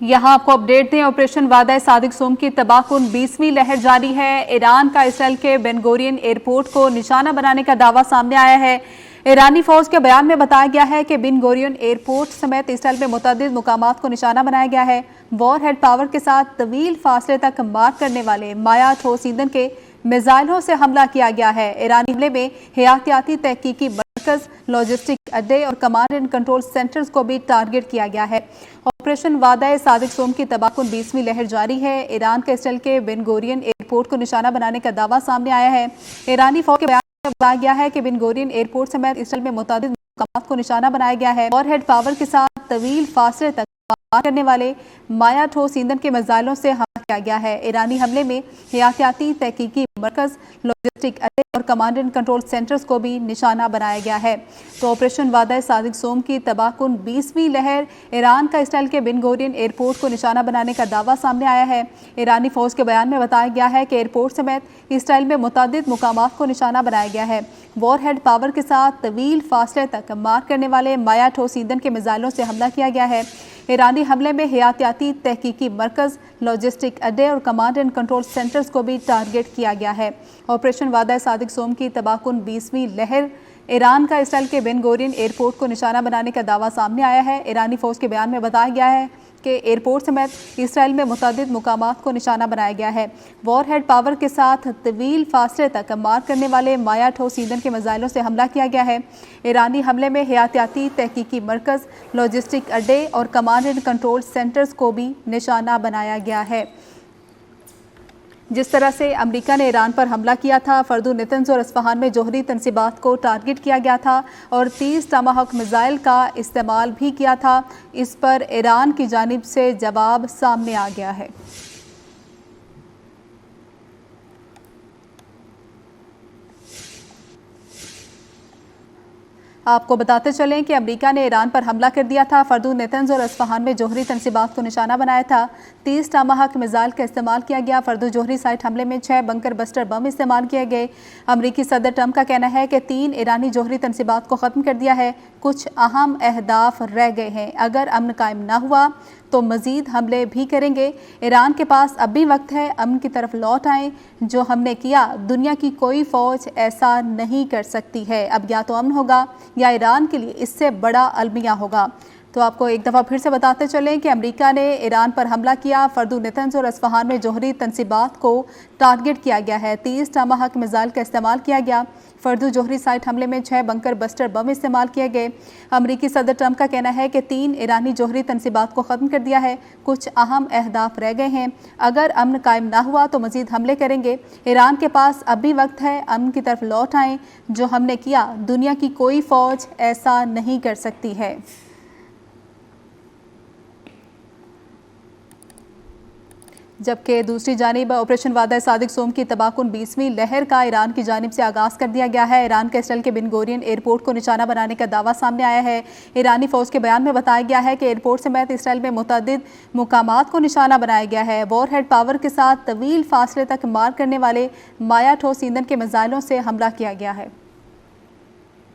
یہاں آپ کو اپڈیٹ دیں، آپریشن وعدہ صادق سوم کی تباہ کن 20ویں لہر جاری ہے۔ ایران کا اسرائیل کے بین گورین ایئرپورٹ کو نشانہ بنانے کا دعویٰ سامنے آیا ہے۔ ایرانی فوج کے بیان میں بتایا گیا ہے کہ بین گورین ایئرپورٹ سمیت اسرائیل میں متعدد مقامات کو نشانہ بنایا گیا ہے۔ وار ہیڈ پاور کے ساتھ طویل فاصلے تک مار کرنے والے مایا ٹھوس ایندھن کے میزائلوں سے حملہ کیا گیا ہے۔ ایرانی حملے میں حیاتیاتی تحقیقی مرکز، لاجسٹک اڈے اور کمانڈ اینڈ کنٹرول سینٹرز کو بھی ٹارگٹ کیا گیا ہے۔ آپریشن وعدہ صادق سوم کی تباہ کن 20ویں لہر جاری ہے۔ ایران کا اسرائیل کے بین گورین ایئرپورٹ کو نشانہ بنانے کا دعویٰ سامنے آیا ہے۔ ایرانی فوج کے بیان میں بتایا گیا ہے کہ بین گورین ایئرپورٹ سمیت اسرائیل میں متعدد مقامات کو نشانہ بنایا گیا ہے۔ وار ہیڈ پاور کے ساتھ طویل فاصلے تک مار کرنے والے مایا ٹھوس ایندھن کے میزائلوں سے حملہ کیا گیا ہے۔ ایرانی حملے میں حیاتیاتی تحقیقی مرکز، لاجسٹک اڈے اور کمانڈ اینڈ کنٹرول سینٹرز کو بھی نشانہ بنایا گیا ہے۔ تو آپریشن وعدہ صادق سوم کی تباہ کن 20ویں لہر، ایران کا اسرائیل کے بین گورین ایئرپورٹ کو نشانہ بنانے کا دعویٰ سامنے آیا ہے۔ ایرانی فوج کے بیان میں بتایا گیا ہے کہ ایئرپورٹ سمیت اسرائیل میں متعدد مقامات کو نشانہ بنایا گیا ہے۔ وار ہیڈ پاور کے ساتھ طویل فاصلے تک مار کرنے والے مایا ٹھوس ایندھن کے میزائلوں سے حملہ کیا گیا ہے۔ ایرانی حملے میں حیاتیاتی تحقیقی مرکز، لاجسٹک اڈے اور کمانڈ اینڈ کنٹرول سینٹرز کو بھی ٹارگٹ کیا گیا ہے۔ آپریشن وعدہ صادق سوم کی تباہ کن 20ویں لہر، ایران کا اسرائیل کے بین گورین ایئرپورٹ کو نشانہ بنانے کا دعویٰ سامنے آیا ہے۔ ایرانی فوج کے بیان میں بتایا گیا ہے کہ ایئرپورٹ سمیت اسرائیل میں متعدد مقامات کو نشانہ بنایا گیا ہے۔ وار ہیڈ پاور کے ساتھ طویل فاصلے تک مار کرنے والے مایا ٹھوس ایندھن کے میزائلوں سے حملہ کیا گیا ہے۔ ایرانی حملے میں حیاتیاتی تحقیقی مرکز، لاجسٹک اڈے اور کمانڈ اینڈ کنٹرول سینٹرز کو بھی نشانہ بنایا گیا ہے۔ جس طرح سے امریکہ نے ایران پر حملہ کیا تھا، فردو نتنز اور اصفہان میں جوہری تنصیبات کو ٹارگٹ کیا گیا تھا اور 30 ٹاماہاک میزائل کا استعمال بھی کیا تھا، اس پر ایران کی جانب سے جواب سامنے آ گیا ہے۔ آپ کو بتاتے چلیں کہ امریکہ نے ایران پر حملہ کر دیا تھا، فردو نتنز اور اصفہان میں جوہری تنصیبات کو نشانہ بنایا تھا، 30 ٹاماہاک میزائل کا استعمال کیا گیا۔ فردو جوہری سائٹ حملے میں 6 بنکر بسٹر بم استعمال کیے گئے۔ امریکی صدر ٹرمپ کا کہنا ہے کہ 3 ایرانی جوہری تنصیبات کو ختم کر دیا ہے، کچھ اہم اہداف رہ گئے ہیں، اگر امن قائم نہ ہوا تو مزید حملے بھی کریں گے۔ ایران کے پاس اب بھی وقت ہے، امن کی طرف لوٹ آئیں، جو ہم نے کیا دنیا کی کوئی فوج ایسا نہیں کر سکتی ہے۔ اب یا تو امن ہوگا یا ایران کے لیے اس سے بڑا المیہ ہوگا۔ تو آپ کو ایک دفعہ پھر سے بتاتے چلیں کہ امریکہ نے ایران پر حملہ کیا، فردو نتنز اور اصفہان میں جوہری تنصیبات کو ٹارگٹ کیا گیا ہے، 30 ٹاماہاک میزائل کا استعمال کیا گیا۔ فردو جوہری سائٹ حملے میں 6 بنکر بسٹر بم استعمال کیے گئے۔ امریکی صدر ٹرمپ کا کہنا ہے کہ 3 ایرانی جوہری تنصیبات کو ختم کر دیا ہے، کچھ اہم اہداف رہ گئے ہیں، اگر امن قائم نہ ہوا تو مزید حملے کریں گے۔ ایران کے پاس اب بھی وقت ہے، امن کی طرف لوٹ آئیں، جو ہم نے کیا دنیا کی کوئی فوج ایسا نہیں کر سکتی ہے۔ جبکہ دوسری جانب آپریشن وعدہ صادق سوم کی تباہ کن 20ویں لہر کا ایران کی جانب سے آغاز کر دیا گیا ہے۔ ایران کے اسرائیل کے بین گورین ایئرپورٹ کو نشانہ بنانے کا دعویٰ سامنے آیا ہے۔ ایرانی فوج کے بیان میں بتایا گیا ہے کہ ایئرپورٹ سمیت اسرائیل میں متعدد مقامات کو نشانہ بنایا گیا ہے۔ وار ہیڈ پاور کے ساتھ طویل فاصلے تک مار کرنے والے مایا ٹھوس ایندھن کے میزائلوں سے حملہ کیا گیا ہے۔